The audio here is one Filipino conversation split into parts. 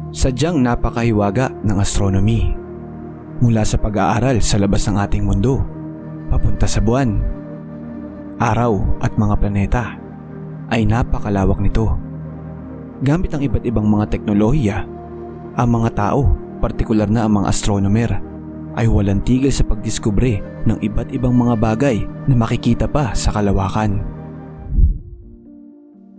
Sadyang napakahiwaga ng astronomy. Mula sa pag-aaral sa labas ng ating mundo, papunta sa buwan, araw at mga planeta, ay napakalawak nito. Gamit ang iba't ibang mga teknolohiya, ang mga tao, partikular na ang mga astronomer, ay walang tigil sa pagdiskubre ng iba't ibang mga bagay na makikita pa sa kalawakan.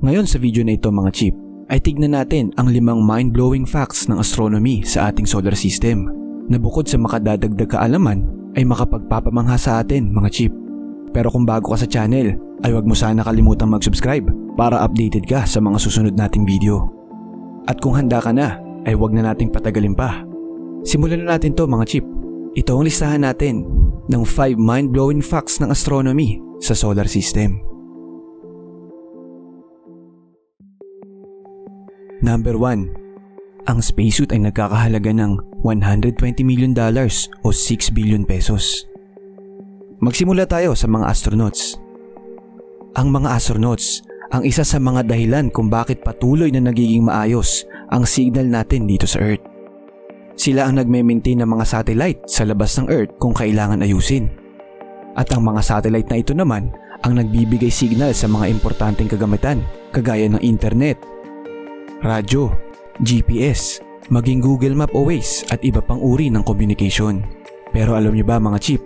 Ngayon sa video na ito mga chip, ay tignan natin ang 5 mind-blowing facts ng astronomy sa ating solar system na bukod sa makadadagdag kaalaman ay makapagpapamangha sa atin mga chip. Pero kung bago ka sa channel ay huwag mo sana kalimutang mag-subscribe para updated ka sa mga susunod nating video. At kung handa ka na ay huwag na nating patagalin pa. Simulan na natin to mga chip. Ito ang listahan natin ng 5 mind-blowing facts ng astronomy sa solar system. Number 1. Ang spacesuit ay nagkakahalaga ng $120 million o 6 billion pesos. Magsimula tayo sa mga astronauts. Ang mga astronauts ang isa sa mga dahilan kung bakit patuloy na nagiging maayos ang signal natin dito sa Earth. Sila ang nagme-maintain ng mga satellite sa labas ng Earth kung kailangan ayusin. At ang mga satellite na ito naman ang nagbibigay signal sa mga importanteng kagamitan kagaya ng internet, radyo, GPS, maging Google Map o Waze at iba pang uri ng communication. Pero alam niyo ba mga chip,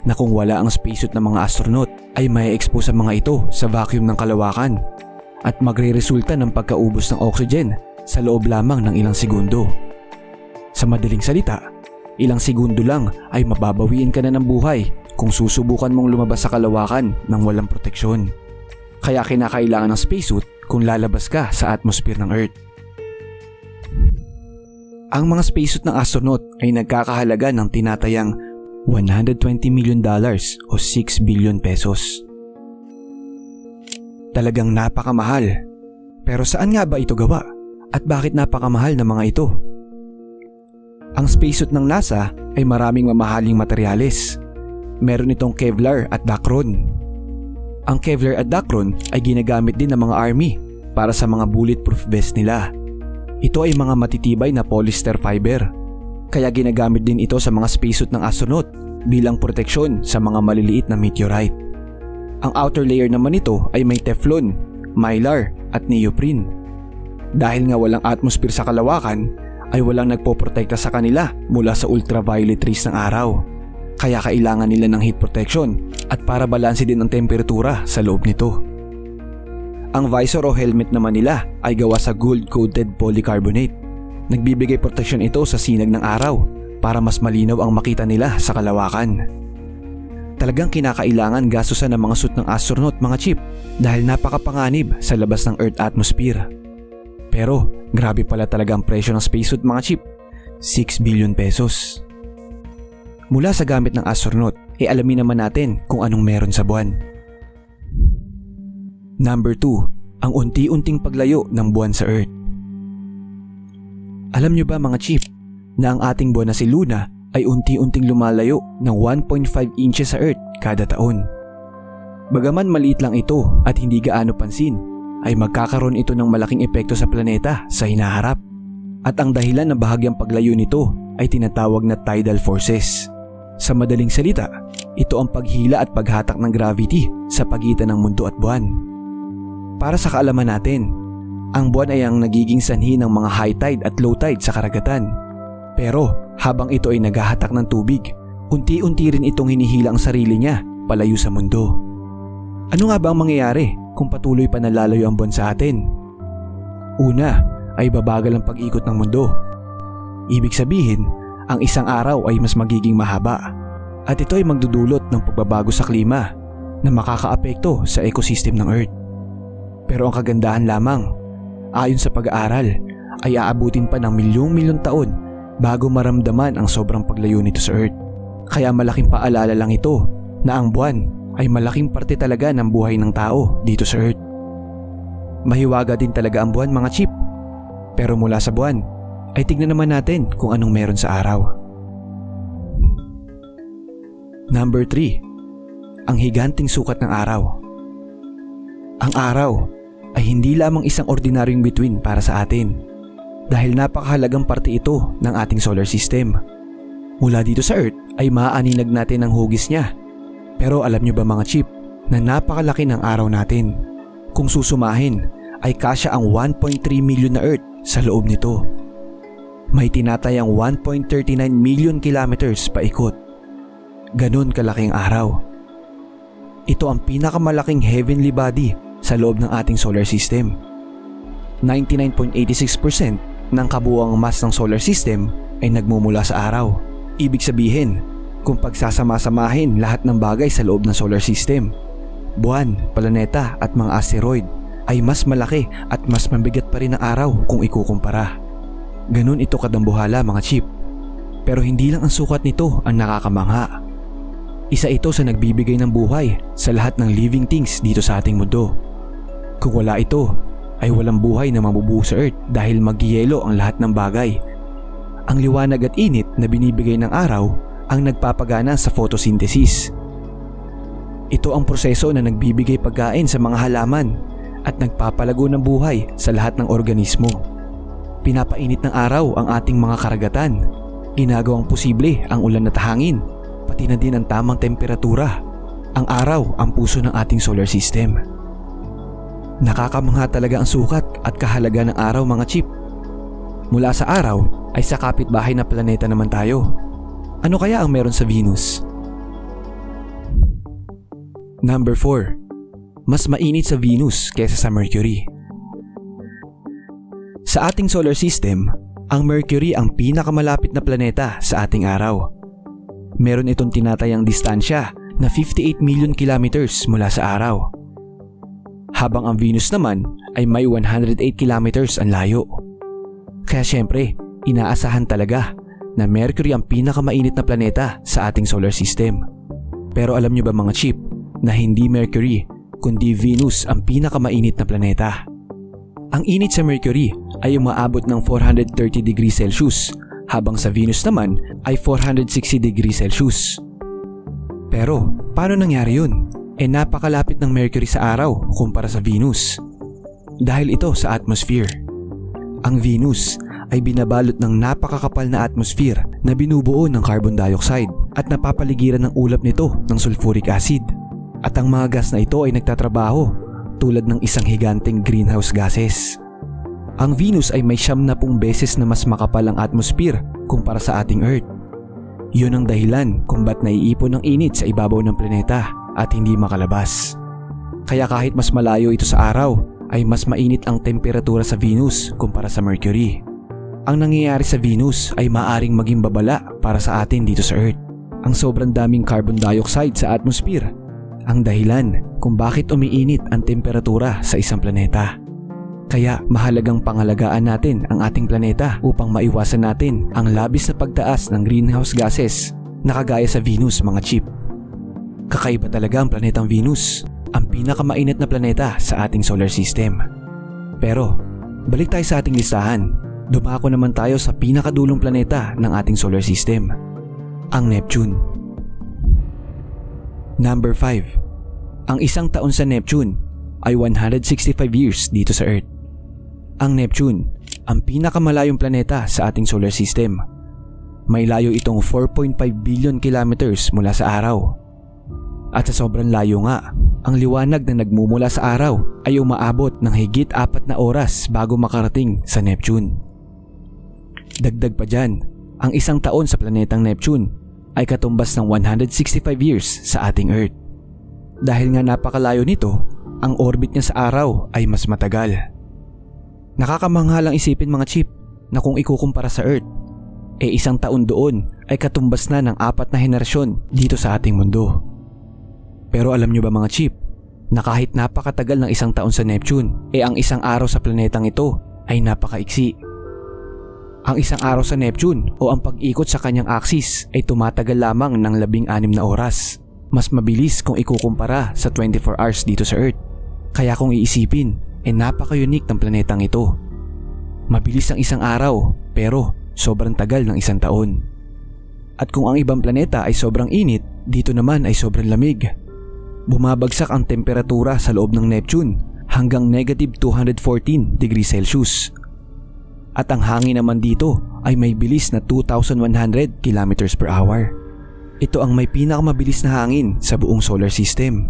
na kung wala ang spacesuit ng mga astronaut ay mai-expose ang mga ito sa vacuum ng kalawakan at magre-resulta ng pagkaubos ng oxygen sa loob lamang ng ilang segundo. Sa madaling salita, ilang segundo lang ay mababawiin ka na ng buhay kung susubukan mong lumabas sa kalawakan ng walang proteksyon. Kaya kinakailangan ng spacesuit kung lalabas ka sa atmosphere ng Earth. Ang mga spacesuit ng astronaut ay nagkakahalaga ng tinatayang $120 million o 6 billion pesos. Talagang napakamahal. Pero saan nga ba ito gawa? At bakit napakamahal ng mga ito? Ang spacesuit ng NASA ay maraming mamahaling materyales. Meron itong Kevlar at Dacron. Ang Kevlar at Dacron ay ginagamit din ng mga army para sa mga bulletproof vest nila. Ito ay mga matitibay na polyester fiber, kaya ginagamit din ito sa mga spacesuit ng astronaut bilang proteksyon sa mga maliliit na meteorite. Ang outer layer naman nito ay may Teflon, Mylar at neoprene. Dahil nga walang atmosphere sa kalawakan, ay walang nagpoprotekta sa kanila mula sa ultraviolet rays ng araw. Kaya kailangan nila ng heat protection at para balanse din ang temperatura sa loob nito. Ang visor o helmet naman nila ay gawa sa gold-coated polycarbonate. Nagbibigay proteksyon ito sa sinag ng araw para mas malinaw ang makita nila sa kalawakan. Talagang kinakailangan gastusan ng mga suit ng astronaut mga chip dahil napakapanganib sa labas ng Earth atmosphere. Pero grabe pala talaga ang presyo ng spacesuit mga chip, 6 billion pesos. Mula sa gamit ng astronaut, alamin naman natin kung anong meron sa buwan. Number 2, ang unti-unting paglayo ng buwan sa Earth. Alam nyo ba mga chip, na ang ating buwan na si Luna ay unti-unting lumalayo ng 1.5 inches sa Earth kada taon. Bagaman maliit lang ito at hindi gaano pansin, ay magkakaroon ito ng malaking epekto sa planeta sa hinaharap. At ang dahilan ng bahagyang paglayo nito ay tinatawag na tidal forces. Sa madaling salita, ito ang paghila at paghatak ng gravity sa pagitan ng mundo at buwan. Para sa kaalaman natin, ang buwan ay ang nagiging sanhi ng mga high tide at low tide sa karagatan. Pero habang ito ay naghahatak ng tubig, unti-unti rin itong hinihila ang sarili niya palayo sa mundo. Ano nga ba ang mangyayari kung patuloy pa nalalayo ang buwan sa atin? Una ay babagal ang pag-ikot ng mundo. Ibig sabihin, ang isang araw ay mas magiging mahaba at ito ay magdudulot ng pagbabago sa klima na makakaapekto sa ecosystem ng Earth. Pero ang kagandahan lamang, ayon sa pag-aaral, ay aabutin pa ng milyong-milyong taon bago maramdaman ang sobrang paglayo nito sa Earth. Kaya malaking paalala lang ito na ang buwan ay malaking parte talaga ng buhay ng tao dito sa Earth. Mahiwaga din talaga ang buwan mga chip. Pero mula sa buwan, ay tignan naman natin kung anong meron sa araw. Number 3. Ang higanting sukat ng araw. Ang araw ay hindi lamang isang ordinaryong bituin para sa atin. dahil napakahalagang parte ito ng ating solar system. Mula dito sa Earth ay maaaninag natin ang hugis niya. Pero alam nyo ba mga chip na napakalaki ng araw natin? Kung susumahin ay kasya ang 1.3 million na Earth sa loob nito. May tinatayang 1.39 million kilometers paikot. Ganon kalaki ang araw. Ito ang pinakamalaking heavenly body sa loob ng ating solar system. 99.86% ng kabuuang mass ng solar system ay nagmumula sa araw. Ibig sabihin, kung pagsasama-samahin lahat ng bagay sa loob ng solar system, buwan, planeta at mga asteroid, ay mas malaki at mas mabigat pa rin ang araw kung ikukumpara. Ganun ito kadambuhala mga chip. Pero hindi lang ang sukat nito ang nakakamangha. Isa ito sa nagbibigay ng buhay sa lahat ng living things dito sa ating mundo. Kung wala ito, ay walang buhay na mabubuo sa Earth dahil magyelo ang lahat ng bagay. Ang liwanag at init na binibigay ng araw ang nagpapagana sa photosynthesis. Ito ang proseso na nagbibigay pagkain sa mga halaman at nagpapalago ng buhay sa lahat ng organismo. Pinapainit ng araw ang ating mga karagatan, ginagawang posible ang ulan at hangin, pati na din ang tamang temperatura. Ang araw ang puso ng ating solar system. Nakakamangha talaga ang sukat at kahalaga ng araw mga chip. Mula sa araw ay sa kapitbahay na planeta naman tayo. Ano kaya ang meron sa Venus? Number 4. Mas mainit sa Venus kaysa sa Mercury. Sa ating solar system, ang Mercury ang pinakamalapit na planeta sa ating araw. Meron itong tinatayang distansya na 58 million kilometers mula sa araw. Habang ang Venus naman ay may 108 kilometers ang layo. Kaya syempre, inaasahan talaga na Mercury ang pinakamainit na planeta sa ating solar system. Pero alam nyo ba mga chip na hindi Mercury kundi Venus ang pinakamainit na planeta? Ang init sa Mercury ay umaabot ng 430 degrees Celsius habang sa Venus naman ay 460 degrees Celsius. Pero paano nangyari yun? Napakalapit ng Mercury sa araw kumpara sa Venus. Dahil ito sa atmosphere. Ang Venus ay binabalot ng napakakapal na atmosphere na binubuo ng carbon dioxide at napapaligiran ng ulap nito ng sulfuric acid. At ang mga gas na ito ay nagtatrabaho tulad ng isang higanteng greenhouse gases. Ang Venus ay may 70 beses na mas makapal ang atmosphere kumpara sa ating Earth. Yun ang dahilan kung ba't naiipon ng init sa ibabaw ng planeta at hindi makalabas. Kaya kahit mas malayo ito sa araw, ay mas mainit ang temperatura sa Venus kumpara sa Mercury. Ang nangyayari sa Venus ay maaring maging babala para sa atin dito sa Earth. Ang sobrang daming carbon dioxide sa atmosphere ang dahilan kung bakit umiinit ang temperatura sa isang planeta. Kaya mahalagang pangalagaan natin ang ating planeta upang maiwasan natin ang labis na pagtaas ng greenhouse gases na kagaya sa Venus mga chip. Kakaiba talaga ang planetang Venus, ang pinakamainit na planeta sa ating solar system. Pero balik tayo sa ating listahan. Dumako naman tayo sa pinakadulong planeta ng ating solar system, ang Neptune. Number 5. Ang isang taon sa Neptune ay 165 years dito sa Earth. Ang Neptune, ang pinakamalayong planeta sa ating solar system. May layo itong 4.5 billion kilometers mula sa araw. At sa sobrang layo nga, ang liwanag na nagmumula sa araw ay umaabot ng higit 4 na oras bago makarating sa Neptune. Dagdag pa dyan, ang isang taon sa planetang Neptune ay katumbas ng 165 years sa ating Earth. Dahil nga napakalayo nito, ang orbit niya sa araw ay mas matagal. Nakakamanghalang isipin mga chip na kung ikukumpara sa Earth, isang taon doon ay katumbas na ng 4 na henerasyon dito sa ating mundo. Pero alam nyo ba mga chip, na kahit napakatagal ng isang taon sa Neptune, ang isang araw sa planetang ito ay napakaiksi. Ang isang araw sa Neptune o ang pag-ikot sa kanyang axis ay tumatagal lamang ng 16 na oras. Mas mabilis kung ikukumpara sa 24 hours dito sa Earth. Kaya kung iisipin, napaka-unique ng planetang ito. Mabilis ang isang araw pero sobrang tagal ng isang taon. At kung ang ibang planeta ay sobrang init, dito naman ay sobrang lamig. Bumabagsak ang temperatura sa loob ng Neptune hanggang -214 degrees Celsius. At ang hangin naman dito ay may bilis na 2,100 kilometers per hour. Ito ang may pinakamabilis na hangin sa buong solar system.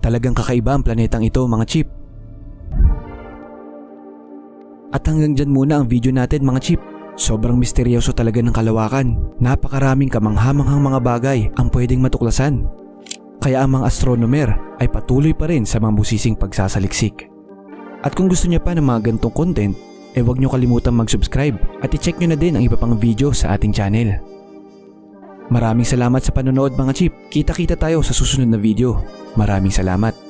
Talagang kakaiba ang planetang ito mga chip. At hanggang dyan muna ang video natin mga chip. Sobrang misteryoso talaga ng kalawakan. Napakaraming kamanghamanghang mga bagay ang pwedeng matuklasan. Kaya ang mga astronomer ay patuloy pa rin sa mga busising pagsasaliksik. At kung gusto niyo pa ng mga ganitong content, huwag niyo kalimutang mag-subscribe at i-check niyo na din ang iba pang video sa ating channel. Maraming salamat sa panonood mga chip. Kita-kita tayo sa susunod na video. Maraming salamat.